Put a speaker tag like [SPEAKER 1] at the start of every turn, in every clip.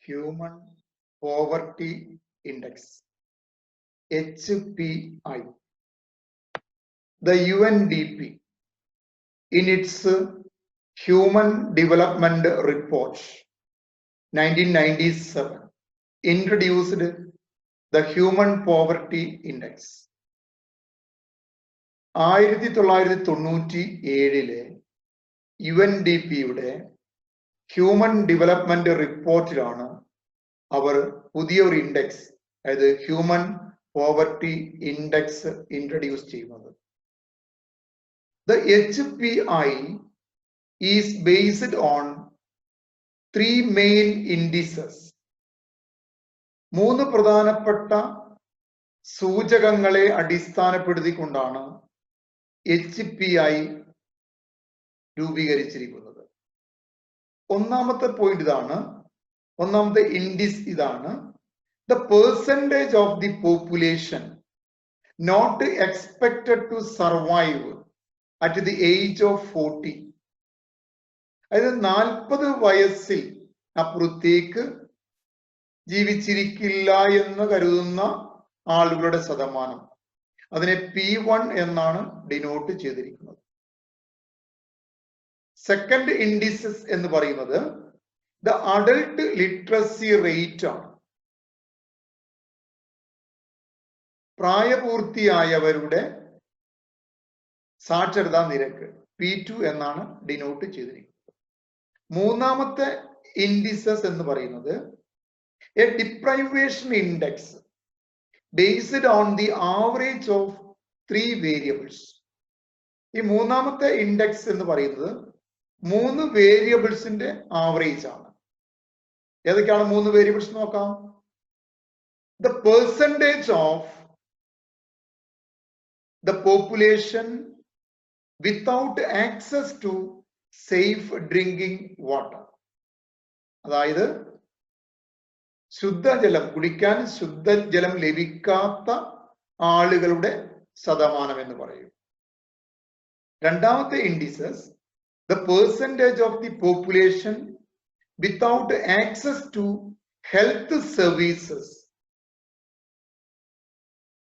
[SPEAKER 1] Human Poverty Index, HPI. The UNDP, in its Human Development Report 1997, introduced the Human Poverty Index. 1997 UNDP-യുടെ human development റിപ്പോർട്ടിലാണ് അവർ പുതിയൊരു index, അതായത് human poverty index introduce ചെയ്യുന്നത്. The HPI is based on three main indices. 3 പ്രധാനപ്പെട്ട സൂചകങ്ങളെ അടിസ്ഥാനപ്പെടുത്തിക്കൊണ്ടാണ് HPI രൂപീകരിച്ചിരിക്കുന്നത്. ഒന്നാമത്തെ point ഇതാണ്, ഒന്നാമത്തെ ഇൻഡിസ് ഇതാണ്. The percentage of the population not expected to survive at the age of 40. അതായത് 40 വയസ്സിൽ അപ്പുറത്തേക്ക് ജീവിച്ചിരിക്കില്ല എന്ന് കരുതുന്ന ആളുകളുടെ ശതമാനം, അതിനെ P1 എന്നാണ് ഡിനോട്ട് ചെയ്തിരിക്കുന്നത്. സെക്കൻഡ് ഇൻഡിസസ് എന്ന് പറയുന്നത് ദ അഡൽട്ട് ലിറ്ററസി റേറ്റ് ആണ്. പ്രായപൂർത്തിയായവരുടെ സാക്ഷരതാ നിരക്ക് P2 എന്നാണ് ഡിനോട്ട് ചെയ്തിരിക്കുന്നത്. മൂന്നാമത്തെ ഇൻഡിസസ് എന്ന് പറയുന്നത് A deprivation index based on the average of 3 variables. ഈ മൂന്നാമത്തെ ഇൻഡെക്സ് എന്ന് പറയുന്നത് 3 വേരിയബിൾസിന്റെ ആവറേജ് ആണ്. ഏതൊക്കെയാണ് 3 വേരിയബിൾസ് നോക്കാം. The percentage of the population without access to safe drinking water, അതായത് ശുദ്ധജലം, കുടിക്കാൻ ശുദ്ധജലം ലഭിക്കാത്ത ആളുകളുടെ ശതമാനം എന്ന് പറയും. രണ്ടാമത്തെ indices the percentage of the population without access to health services,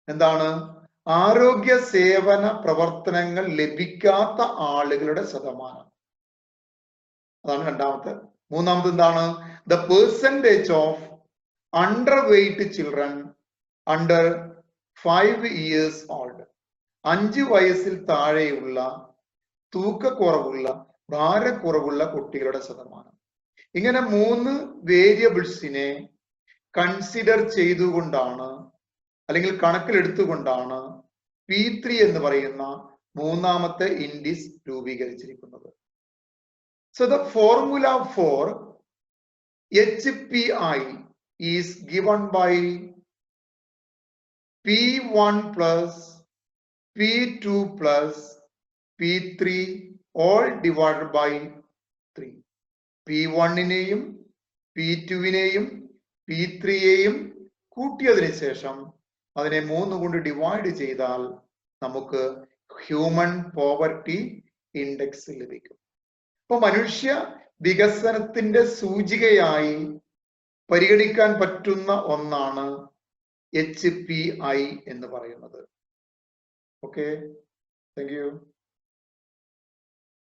[SPEAKER 1] എന്താണ്, ആരോഗ്യ സേവന പ്രവർത്തനങ്ങൾ ലഭിക്കാത്ത ആളുകളുടെ ശതമാനം, അതാണ് രണ്ടാമത്തെ. മൂന്നാമത് എന്താണ്, the percentage of underweight children under 5 years old. 5 വയസ്സിൽ താഴെയുള്ള തൂക്കക്കുറവുള്ള, ഭാരക്കുറവുള്ള കുട്ടികളുടെ ശതമാനം. ഇങ്ങനെ 3 വേരിയബിൾസിനെ കൺസിഡർ ചെയ്തുകൊണ്ടാണ്, അല്ലെങ്കിൽ കണക്കിലെടുത്തുകൊണ്ടാണ് P3 എന്ന് പറയുന്ന മൂന്നാമത്തെ index രൂപീകരിച്ചിരിക്കുന്നത്. So the formula for HPI is given by P1 plus P2 plus P3 all divided by 3. P1-നെയും P2-നെയും P3-യെയും കൂട്ടിയതിനു ശേഷം അതിനെ 3 കൊണ്ട് ഡിവൈഡ് ചെയ്താൽ നമുക്ക് ഹ്യൂമൻ പോവർട്ടി ഇൻഡെക്സ് ലഭിക്കും. അപ്പൊ മനുഷ്യ വികസനത്തിന്റെ സൂചികയായി പരിഗണിക്കാൻ പറ്റുന്ന ഒന്നാണ് HPI എന്ന് പറയുന്നത്. Okay, thank you.